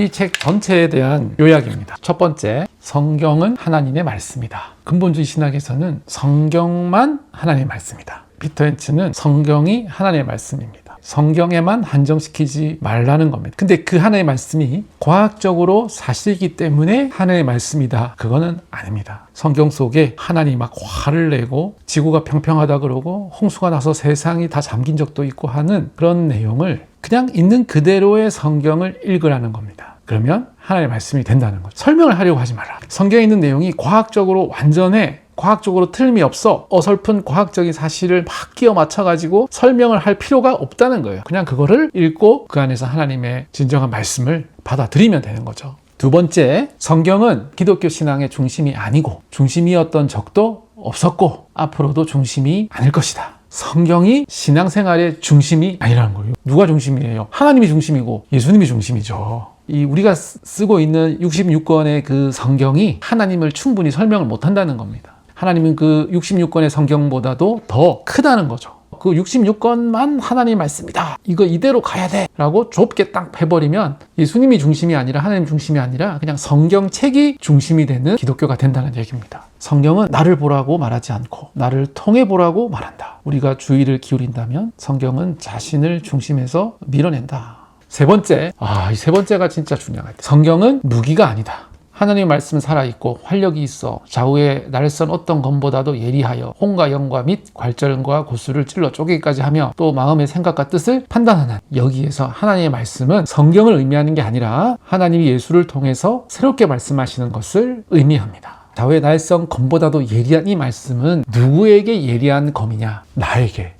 이 책 전체에 대한 요약입니다. 첫 번째, 성경은 하나님의 말씀이다. 근본주의 신학에서는 성경만 하나님의 말씀이다. 피터 헨츠는 성경이 하나님의 말씀입니다. 성경에만 한정시키지 말라는 겁니다. 근데 그 하나님의 말씀이 과학적으로 사실이기 때문에 하나님의 말씀이다. 그거는 아닙니다. 성경 속에 하나님이 막 화를 내고 지구가 평평하다 그러고 홍수가 나서 세상이 다 잠긴 적도 있고 하는 그런 내용을 그냥 있는 그대로의 성경을 읽으라는 겁니다. 그러면 하나님의 말씀이 된다는 거죠. 설명을 하려고 하지 마라. 성경에 있는 내용이 과학적으로 완전해. 과학적으로 틀림이 없어. 어설픈 과학적인 사실을 막 끼워 맞춰가지고 설명을 할 필요가 없다는 거예요. 그냥 그거를 읽고 그 안에서 하나님의 진정한 말씀을 받아들이면 되는 거죠. 두 번째, 성경은 기독교 신앙의 중심이 아니고 중심이었던 적도 없었고 앞으로도 중심이 아닐 것이다. 성경이 신앙생활의 중심이 아니라는 거예요. 누가 중심이에요? 하나님이 중심이고 예수님이 중심이죠. 우리가 쓰고 있는 66권의 그 성경이 하나님을 충분히 설명을 못한다는 겁니다. 하나님은 그 66권의 성경보다도 더 크다는 거죠. 그 66권만 하나님의 말씀이다. 이거 이대로 가야 돼. 라고 좁게 딱 해버리면 예수님이 중심이 아니라 하나님 중심이 아니라 그냥 성경책이 중심이 되는 기독교가 된다는 얘기입니다. 성경은 나를 보라고 말하지 않고 나를 통해 보라고 말한다. 우리가 주의를 기울인다면 성경은 자신을 중심에서 밀어낸다. 세 번째, 이 세 번째가 진짜 중요하다. 성경은 무기가 아니다. 하나님의 말씀은 살아있고 활력이 있어 좌우에 날선 어떤 검보다도 예리하여 혼과 영과 및 괄절과 고수를 찔러 쪼개기까지 하며 또 마음의 생각과 뜻을 판단하는, 여기에서 하나님의 말씀은 성경을 의미하는 게 아니라 하나님이 예수를 통해서 새롭게 말씀하시는 것을 의미합니다. 좌우의 날선 검보다도 예리한 이 말씀은 누구에게 예리한 검이냐? 나에게,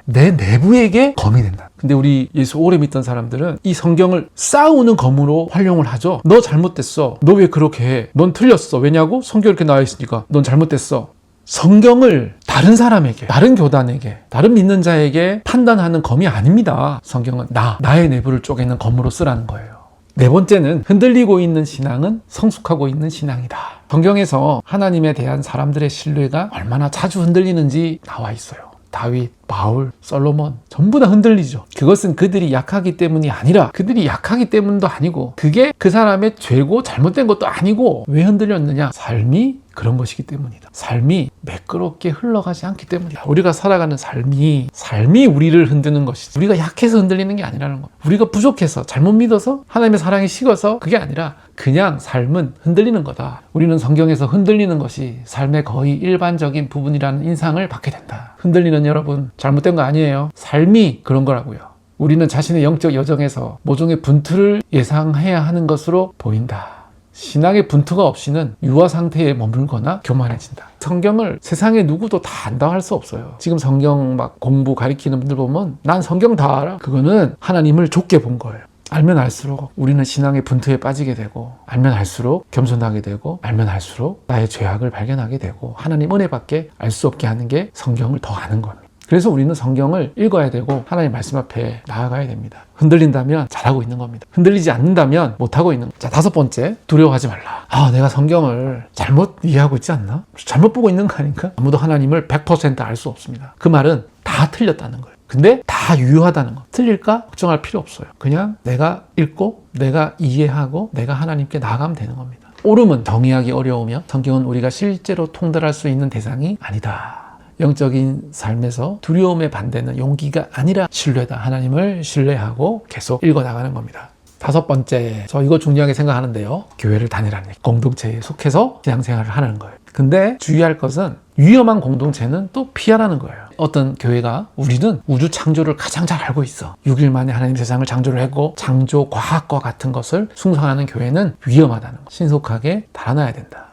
내 내부에게 검이 된다. 근데 우리 예수 오래 믿던 사람들은 이 성경을 싸우는 검으로 활용을 하죠. 너 잘못됐어. 너 왜 그렇게 해? 넌 틀렸어. 왜냐고? 성경에 이렇게 나와 있으니까. 넌 잘못됐어. 성경을 다른 사람에게, 다른 교단에게, 다른 믿는 자에게 판단하는 검이 아닙니다. 성경은 나의 내부를 쪼개는 검으로 쓰라는 거예요. 네 번째는 흔들리고 있는 신앙은 성숙하고 있는 신앙이다. 성경에서 하나님에 대한 사람들의 신뢰가 얼마나 자주 흔들리는지 나와 있어요. 다윗, 바울, 솔로몬 전부 다 흔들리죠. 그것은 그들이 약하기 때문이 아니라 그들이 약하기 때문도 아니고 그게 그 사람의 죄고 잘못된 것도 아니고 왜 흔들렸느냐? 삶이 그런 것이기 때문이다. 삶이 매끄럽게 흘러가지 않기 때문이다. 우리가 살아가는 삶이 우리를 흔드는 것이지 우리가 약해서 흔들리는 게 아니라는 거예요. 우리가 부족해서 잘못 믿어서 하나님의 사랑이 식어서 그게 아니라 그냥 삶은 흔들리는 거다. 우리는 성경에서 흔들리는 것이 삶의 거의 일반적인 부분이라는 인상을 받게 된다. 흔들리는 여러분 잘못된 거 아니에요. 삶이 그런 거라고요. 우리는 자신의 영적 여정에서 모종의 분투를 예상해야 하는 것으로 보인다. 신앙의 분투가 없이는 유아 상태에 머물거나 교만해진다. 성경을 세상에 누구도 다 안다 할 수 없어요. 지금 성경 막 공부 가리키는 분들 보면 난 성경 다 알아. 그거는 하나님을 좁게 본 거예요. 알면 알수록 우리는 신앙의 분투에 빠지게 되고 알면 알수록 겸손하게 되고 알면 알수록 나의 죄악을 발견하게 되고 하나님 은혜밖에 알 수 없게 하는 게 성경을 더 아는 겁니다. 그래서 우리는 성경을 읽어야 되고 하나님 말씀 앞에 나아가야 됩니다. 흔들린다면 잘하고 있는 겁니다. 흔들리지 않는다면 못하고 있는 겁니다. 자, 다섯 번째, 두려워하지 말라. 내가 성경을 잘못 이해하고 있지 않나? 잘못 보고 있는 거 아닌가? 아무도 하나님을 100% 알 수 없습니다. 그 말은 다 틀렸다는 거예요. 근데 다 유효하다는 거. 틀릴까? 걱정할 필요 없어요. 그냥 내가 읽고 내가 이해하고 내가 하나님께 나아가면 되는 겁니다. 옳음은 정의하기 어려우며 성경은 우리가 실제로 통달할 수 있는 대상이 아니다. 영적인 삶에서 두려움의 반대는 용기가 아니라 신뢰다. 하나님을 신뢰하고 계속 읽어나가는 겁니다. 다섯 번째, 저 이거 중요하게 생각하는데요. 교회를 다니라는 얘기. 공동체에 속해서 신앙생활을 하는 거예요. 근데 주의할 것은 위험한 공동체는 또 피하라는 거예요. 어떤 교회가 우리는 우주 창조를 가장 잘 알고 있어. 6일 만에 하나님 세상을 창조를 했고 창조 과학과 같은 것을 숭상하는 교회는 위험하다는 거. 신속하게 달아나야 된다.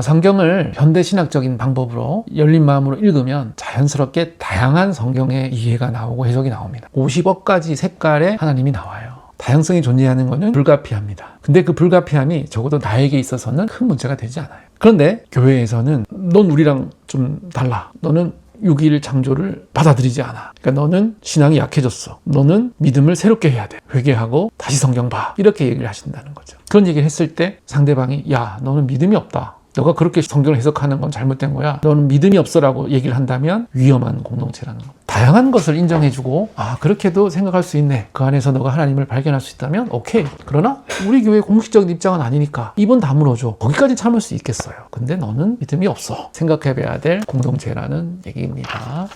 성경을 현대신학적인 방법으로 열린 마음으로 읽으면 자연스럽게 다양한 성경의 이해가 나오고 해석이 나옵니다. 50억 가지 색깔의 하나님이 나와요. 다양성이 존재하는 것은 불가피합니다. 근데 그 불가피함이 적어도 나에게 있어서는 큰 문제가 되지 않아요. 그런데 교회에서는 넌 우리랑 좀 달라. 너는 6일 창조를 받아들이지 않아. 그러니까 너는 신앙이 약해졌어. 너는 믿음을 새롭게 해야 돼. 회개하고 다시 성경 봐. 이렇게 얘기를 하신다는 거죠. 그런 얘기를 했을 때 상대방이 야, 너는 믿음이 없다. 너가 그렇게 성경을 해석하는 건 잘못된 거야. 너는 믿음이 없어라고 얘기를 한다면 위험한 공동체라는 겁니다. 다양한 것을 인정해주고 그렇게도 생각할 수 있네. 그 안에서 너가 하나님을 발견할 수 있다면 오케이. 그러나 우리 교회 공식적인 입장은 아니니까 입은 다물어줘. 거기까지 참을 수 있겠어요. 근데 너는 믿음이 없어. 생각해봐야 될 공동체라는 얘기입니다.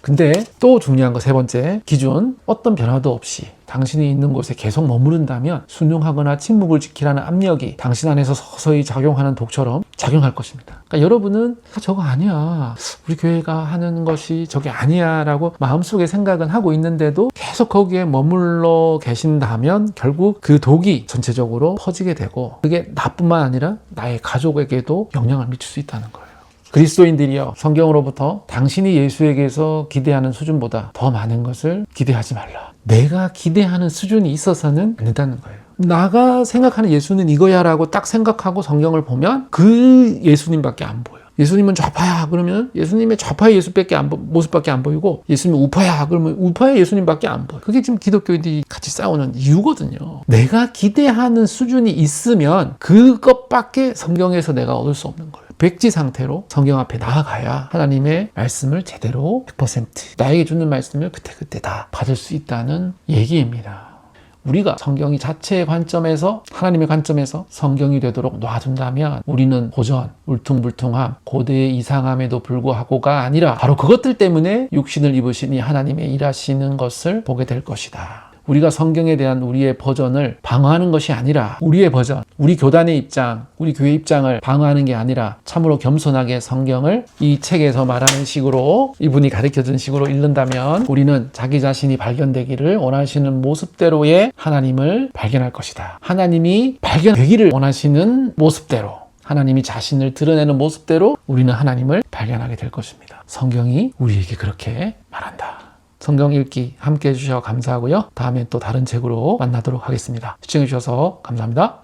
근데 또 중요한 거 세 번째 기준, 어떤 변화도 없이 당신이 있는 곳에 계속 머무른다면 순종하거나 침묵을 지키라는 압력이 당신 안에서 서서히 작용하는 독처럼 작용할 것입니다. 그러니까 여러분은 저거 아니야, 우리 교회가 하는 것이 저게 아니야 라고 마음속에 생각은 하고 있는데도 계속 거기에 머물러 계신다면 결국 그 독이 전체적으로 퍼지게 되고, 그게 나뿐만 아니라 나의 가족에게도 영향을 미칠 수 있다는 거예요. 그리스도인들이여, 성경으로부터 당신이 예수에게서 기대하는 수준보다 더 많은 것을 기대하지 말라. 내가 기대하는 수준이 있어서는 안 된다는 거예요. 나가 생각하는 예수는 이거야 라고 딱 생각하고 성경을 보면 그 예수님밖에 안 보여. 예수님은 좌파야 그러면 예수님의 좌파의 모습밖에 안 보이고, 예수님은 우파야 그러면 우파의 예수님밖에 안 보여. 그게 지금 기독교인들이 같이 싸우는 이유거든요. 내가 기대하는 수준이 있으면 그것밖에 성경에서 내가 얻을 수 없는 거예요. 백지 상태로 성경 앞에 나아가야 하나님의 말씀을 제대로 100% 나에게 주는 말씀을 그때그때 다 받을 수 있다는 얘기입니다. 우리가 성경이 자체의 관점에서, 하나님의 관점에서 성경이 되도록 놔둔다면 우리는 고전, 울퉁불퉁함, 고대의 이상함에도 불구하고가 아니라 바로 그것들 때문에 육신을 입으시니 하나님의 일하시는 것을 보게 될 것이다. 우리가 성경에 대한 우리의 버전을 방어하는 것이 아니라, 우리의 버전, 우리 교단의 입장, 우리 교회 입장을 방어하는 게 아니라 참으로 겸손하게 성경을 이 책에서 말하는 식으로, 이분이 가르쳐준 식으로 읽는다면 우리는 자기 자신이 발견되기를 원하시는 모습대로의 하나님을 발견할 것이다. 하나님이 발견되기를 원하시는 모습대로, 하나님이 자신을 드러내는 모습대로 우리는 하나님을 발견하게 될 것입니다. 성경이 우리에게 그렇게 말한다. 성경 읽기 함께 해주셔서 감사하고요. 다음에 또 다른 책으로 만나도록 하겠습니다. 시청해주셔서 감사합니다.